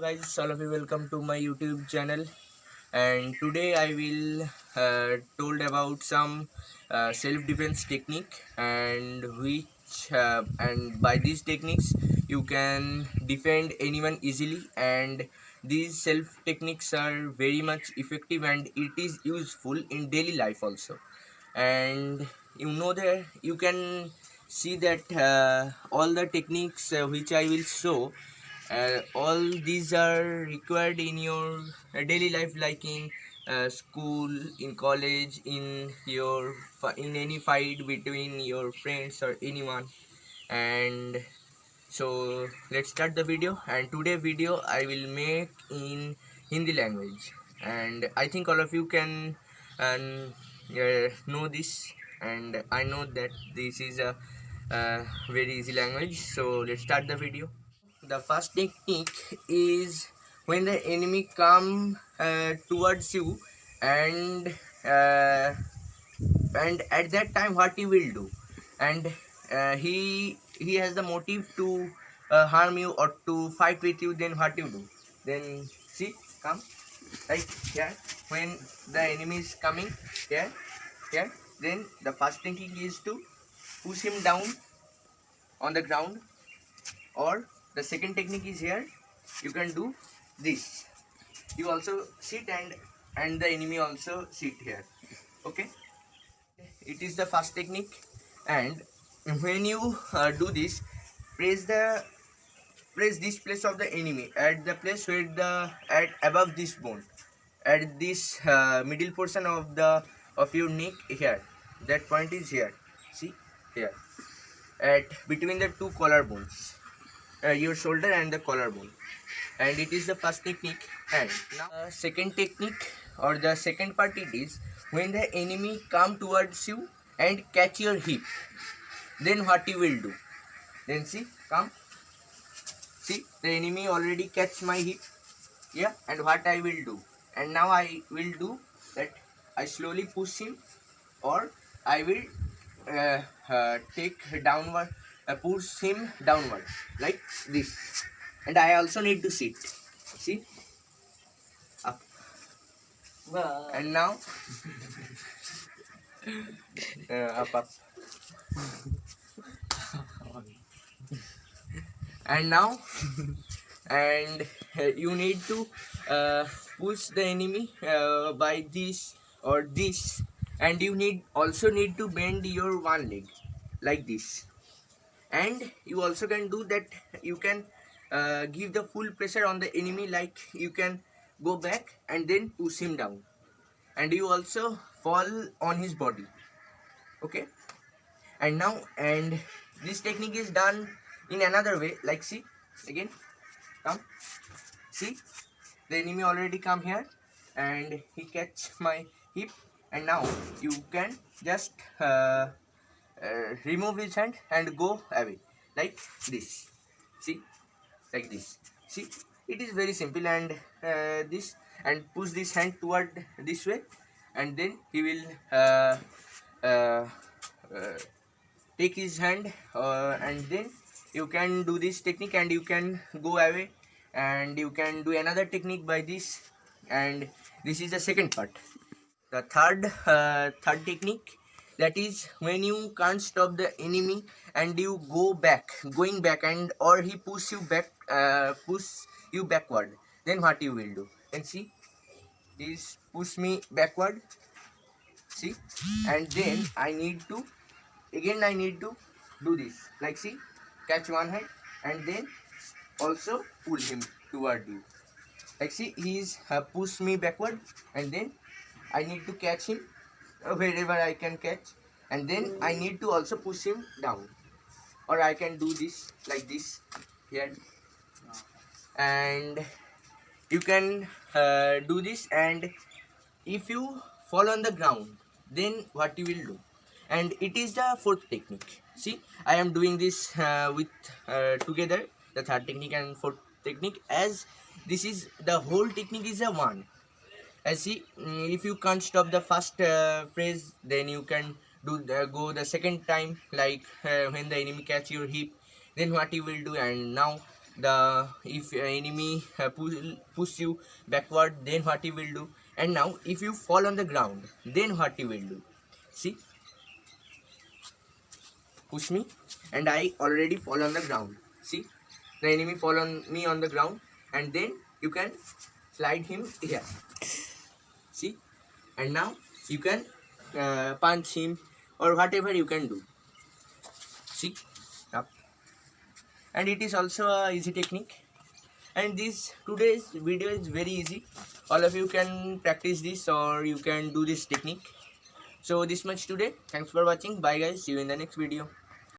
guys, all of you welcome to my YouTube channel, and today I will told about some self-defense technique and by these techniques you can defend anyone easily, and these self techniques are very much effective and it is useful in daily life also. And that you can see that all the techniques which I will show, all these are required in your daily life, like in school, in college, in in any fight between your friends or anyone. And so let's start the video. And today video I will make in Hindi language, and I think all of you can know this, and I know that this is a very easy language. So let's start the video. The first technique is when the enemy come towards you, and uh, and at that time what he will do, and he has the motive to harm you or to fight with you. Then what you do? Then see, come right here. When the enemy is coming here, then the first technique is to push him down on the ground, or the second technique is here. You can do this. You also sit, and the enemy also sit here. Okay, it is the first technique. And when you do this, press the press this place of the enemy at the place where the at above this bone, at this middle portion of your neck here. That point is here. See here, at between the two collarbones, your shoulder and the collarbone. And it is the first technique. And now second technique, or the second part, it is when the enemy come towards you and catch your hip. Then what you will do? Then see, come, see, the enemy already catch my hip. Yeah, and what I will do? And now I will do that. I slowly push him, or I will take downward, push him downward like this. And I also need to sit. See, up. And now up. And now and you need to push the enemy by this or this, and you also need to bend your one leg like this. And you also can do that. You can give the full pressure on the enemy, like you can go back and then push him down, and you also fall on his body. Okay, and now, and this technique is done in another way, like see, again, come, see, the enemy already come here and he catch my hip. And now you can just remove his hand and go away like this. See, like this. See, it is very simple. And this, and push this hand toward this way, and then he will uh, uh, take his hand, and then you can do this technique and you can go away, and you can do another technique by this. And this is the second part. The third technique, that is when you can't stop the enemy and you going back, and or he push you backward. Then what you will do? And see, this push me backward. See, and then I need to do this, like see, catch one hand and then also pull him toward you. Like see, he's push me backward, and then I need to catch him wherever I can catch, and then I need to also push him down, or I can do this like this here. And you can do this. And if you fall on the ground, then what you will do? And it is the fourth technique. See, I am doing this with together, the third technique and fourth technique, as this is the whole technique is a one. As see, if you can't stop the first phrase, then you can go the second time, like when the enemy catch your hip. Then what you will do? And now if enemy push you backward, then what he will do. And now if you fall on the ground, then what he will do. See, push me and I already fall on the ground. See, the enemy fall on me on the ground, and then you can slide him here. See, and now you can punch him or whatever you can do. See, up. And it is also a easy technique. And this today's video is very easy. All of you can practice this or you can do this technique. So this much today. Thanks for watching. Bye guys. See you in the next video.